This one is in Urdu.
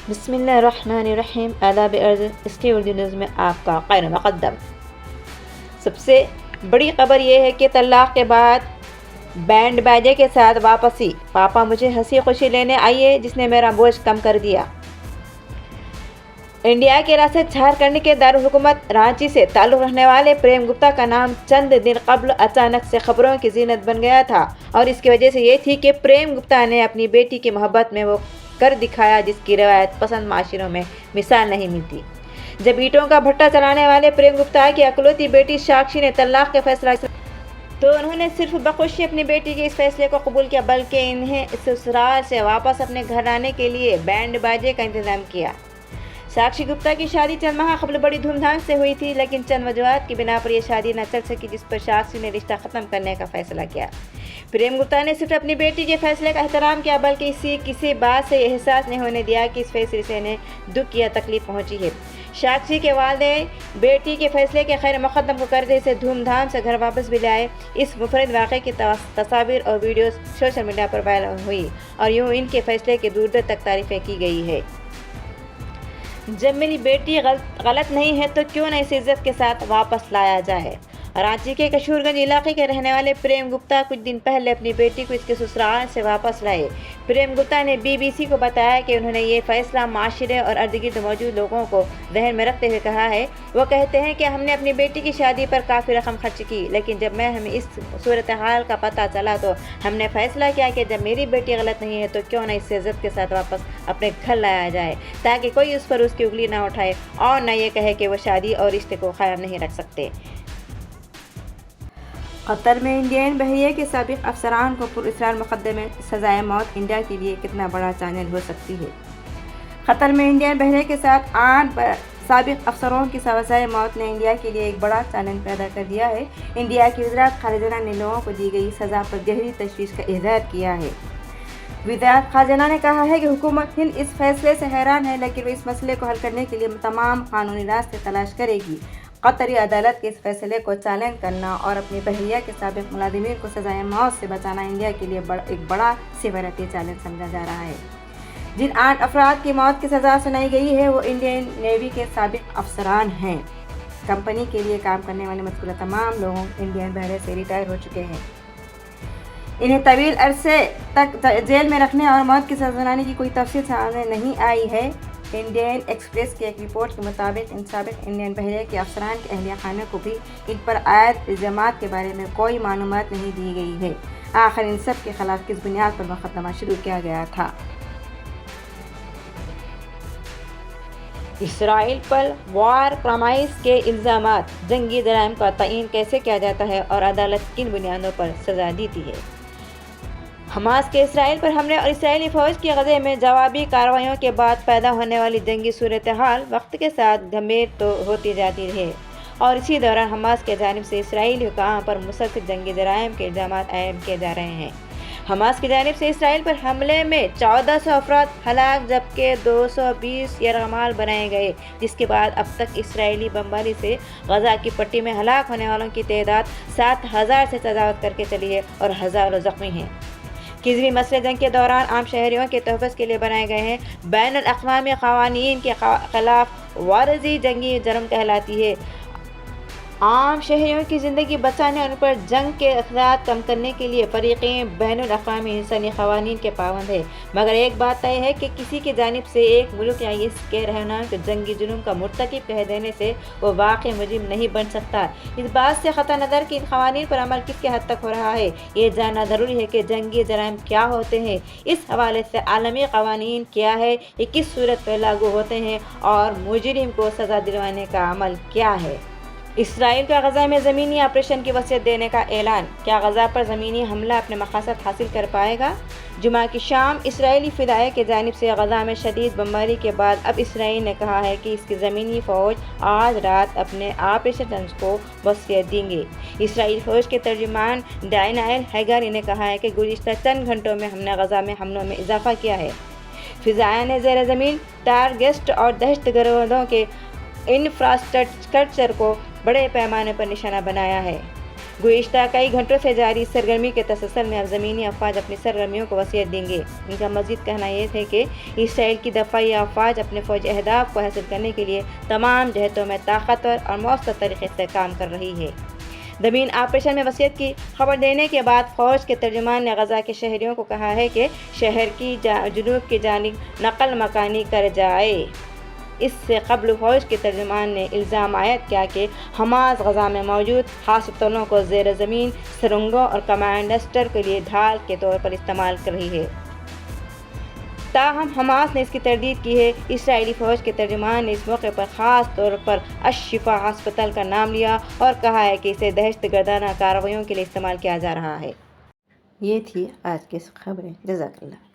بسم اللہ الرحمن الرحیم۔ آداب عرض، اس کی اردو نیوز میں آپ کا خیر مقدم۔ سب سے بڑی خبر یہ ہے کہ طلاق کے بعد بینڈ باجے کے ساتھ واپسی، پاپا مجھے ہنسی خوشی لینے آئیے جس نے میرا بوجھ کم کر دیا۔ انڈیا کے ریاست جھارکھنڈ کے دارالحکومت رانچی سے تعلق رکھنے والے پریم گپتا کا نام چند دن قبل اچانک سے خبروں کی زینت بن گیا تھا، اور اس کی وجہ سے یہ تھی کہ پریم گپتا نے اپنی بیٹی کی محبت میں وہ کر دکھایا جس کی روایت پسند معاشروں میں مثال نہیں ملتی۔ جب اینٹوں کا بھٹا چلانے والے پریم گپتا کی اکلوتی بیٹی ساکشی نے طلاق کے فیصلہ تو انہوں نے صرف بخوشی اپنی بیٹی کے اس فیصلے کو قبول کیا، بلکہ انہیں سسرال سے واپس اپنے گھر آنے کے لیے بینڈ باجے کا انتظام کیا۔ ساکشی گپتا کی شادی چند ماہ قبل بڑی دھوم دھام سے ہوئی تھی، لیکن چند وجوہات کی بنا پر یہ شادی نہ چل سکی، جس پر ساکشی نے رشتہ ختم کرنے کا فیصلہ کیا۔ پریم گپتا نے صرف اپنی بیٹی کے فیصلے کا احترام کیا، بلکہ کسی بات سے یہ احساس نہیں ہونے دیا کہ اس فیصلے سے انہیں دکھ یا تکلیف پہنچی ہے۔ ساکشی کے والدین بیٹی کے فیصلے کے خیر مقدم کو کرتے اسے دھوم دھام سے گھر واپس بھی لائے۔ اس منفرد واقعے کی تصاویر اور ویڈیوز سوشل میڈیا پر وائرل ہوئی، اور یوں ان کے فیصلے کی دور دور تک تعریفیں کی گئی ہے۔ جب میری بیٹی غلط نہیں ہے تو کیوں نہ اسے عزت کے ساتھ واپس لایا جائے۔ رانچی کے کشور گنج علاقے کے رہنے والے پریم گپتا کچھ دن پہلے اپنی بیٹی کو اس کے سسرال سے واپس لائے۔ پریم گپتا نے BBC کو بتایا کہ انہوں نے یہ فیصلہ معاشرے اور ارد گرد موجود لوگوں کو ذہن میں رکھتے ہوئے کہا ہے۔ وہ کہتے ہیں کہ ہم نے اپنی بیٹی کی شادی پر کافی رقم خرچ کی، لیکن جب ہمیں اس صورتحال کا پتہ چلا تو ہم نے فیصلہ کیا کہ جب میری بیٹی غلط نہیں ہے تو کیوں نہ اسے عزت کے ساتھ واپس اپنے گھر لایا جائے، تاکہ کوئی اس پر اس کی انگلی نہ اٹھائے اور نہ یہ کہے کہ وہ شادی اور رشتے کو قائم نہیں رکھ سکتے۔ قطر میں انڈین بحریے کے سابق افسران کو پراسرار مقدمے سزائے موت انڈیا کے لیے کتنا بڑا چیلنج ہو سکتی ہے۔ قطر میں انڈین بحریے کے ساتھ 8 سابق افسروں کی سزائے موت نے انڈیا کے لیے ایک بڑا چیلنج پیدا کر دیا ہے۔ انڈیا کی وزارت خارجہ نے لوگوں کو دی گئی سزا پر گہری تشویش کا اظہار کیا ہے۔ وزارت خارجہ نے کہا ہے کہ حکومت ہند اس فیصلے سے حیران ہے، لیکن وہ اس مسئلے کو حل کرنے کے لیے تمام قانونی راستے تلاش کرے گی۔ قطری عدالت کے اس فیصلے کو چیلنج کرنا اور اپنی بحریہ کے سابق ملازمین کو سزائے موت سے بچانا انڈیا کے لیے ایک بڑا سیکورٹی چیلنج سمجھا جا رہا ہے۔ جن 8 افراد کی موت کی سزا سنائی گئی ہے وہ انڈین نیوی کے سابق افسران ہیں۔ کمپنی کے لیے کام کرنے والے مذکورہ تمام لوگ انڈین بحریہ سے ریٹائر ہو چکے ہیں۔ انہیں طویل عرصے تک جیل میں رکھنے اور موت کی سزا سنانے کی کوئی تفصیل سامنے نہیں آئی ہے۔ انڈین ایکسپریس کی ایک رپورٹ کے مطابق ان سابق انڈین بحریہ کے افسران کے اہلیہ خانہ کو بھی ان پر عائد الزامات کے بارے میں کوئی معلومات نہیں دی گئی ہے۔ آخر ان سب کے خلاف کس بنیاد پر مقدمہ شروع کیا گیا تھا؟ اسرائیل پر وار کرائمز کے الزامات، جنگی جرائم کا تعین کیسے کیا جاتا ہے اور عدالت کن بنیادوں پر سزا دیتی ہے؟ حماس کے اسرائیل پر حملے اور اسرائیلی فوج کی غزے میں جوابی کارروائیوں کے بعد پیدا ہونے والی جنگی صورتحال وقت کے ساتھ گمبھیر تو ہوتی جاتی ہے، اور اسی دوران حماس کی جانب سے اسرائیلی حکام پر مسلسل جنگی جرائم کے الزامات عائد کیے جا رہے ہیں۔ حماس کی جانب سے اسرائیل پر حملے میں 1400 افراد ہلاک جبکہ 220 یرغمال بنائے گئے، جس کے بعد اب تک اسرائیلی بمباری سے غزہ کی پٹی میں ہلاک ہونے والوں کی تعداد 7000 سے تجاوز کر کے چلی ہے اور ہزاروں زخمی ہیں۔ کسی بھی مسئلہ جنگ کے دوران عام شہریوں کے تحفظ کے لیے بنائے گئے ہیں بین الاقوامی قوانین کے خلاف ورزی جنگی جرم کہلاتی ہے۔ عام شہریوں کی زندگی بچانے اور ان پر جنگ کے اخراجات کم کرنے کے لیے فریقین بین الاقوامی انسانی قوانین کے پابند ہیں، مگر ایک بات طے ہے کہ کسی کی جانب سے ایک ملک یا اس کے رہنما کو جنگی جرم کا مرتکب کہہ دینے سے وہ واقعی مجرم نہیں بن سکتا۔ اس بات سے قطع نظر کہ ان قوانین پر عمل کس کے حد تک ہو رہا ہے، یہ جاننا ضروری ہے کہ جنگی جرائم کیا ہوتے ہیں، اس حوالے سے عالمی قوانین کیا ہے، یہ کس صورت پر لاگو ہوتے ہیں اور مجرم کو سزا دلوانے کا عمل کیا ہے۔ اسرائیل کا غزہ میں زمینی آپریشن کی وصیت دینے کا اعلان، کیا غزہ پر زمینی حملہ اپنے مقاصد حاصل کر پائے گا؟ جمعہ کی شام اسرائیلی فضائیہ کی جانب سے غزہ میں شدید بمباری کے بعد اب اسرائیل نے کہا ہے کہ اس کی زمینی فوج آج رات اپنے آپریشن کو وصیت دیں گے۔ اسرائیلی فوج کے ترجمان ڈینائل ہیگاری نے کہا ہے کہ گزشتہ چند گھنٹوں میں ہم نے غزہ میں حملوں میں اضافہ کیا ہے۔ فضائیہ نے زیر زمین ٹارگیٹس اور دہشت گردوں کے انفراسٹرکچر کو بڑے پیمانے پر نشانہ بنایا ہے۔ گزشتہ کئی گھنٹوں سے جاری سرگرمی کے تسلسل میں اب زمینی افواج اپنی سرگرمیوں کو وسعت دیں گے۔ ان کا مزید کہنا یہ ہے کہ اسرائیل کی دفاعی افواج اپنے فوجی اہداف کو حاصل کرنے کے لیے تمام جہتوں میں طاقتور اور مؤثر طریقے سے کام کر رہی ہے۔ زمین آپریشن میں وسعت کی خبر دینے کے بعد فوج کے ترجمان نے غزہ کے شہریوں کو کہا ہے کہ شہر کی جنوب کی جانب نقل مکانی کر جائے۔ اس سے قبل فوج کے ترجمان نے الزام عائد کیا کہ حماس غزہ میں موجود ہسپتالوں کو زیر زمین سرنگوں اور کمانڈسٹر کے لیے ڈھال کے طور پر استعمال کر رہی ہے۔ تاہم حماس نے اس کی تردید کی ہے۔ اسرائیلی فوج کے ترجمان نے اس موقع پر خاص طور پر الشفا ہسپتال کا نام لیا اور کہا ہے کہ اسے دہشت گردانہ کارروائیوں کے لیے استعمال کیا جا رہا ہے۔ یہ تھی آج کی خبریں۔ جزاک اللہ۔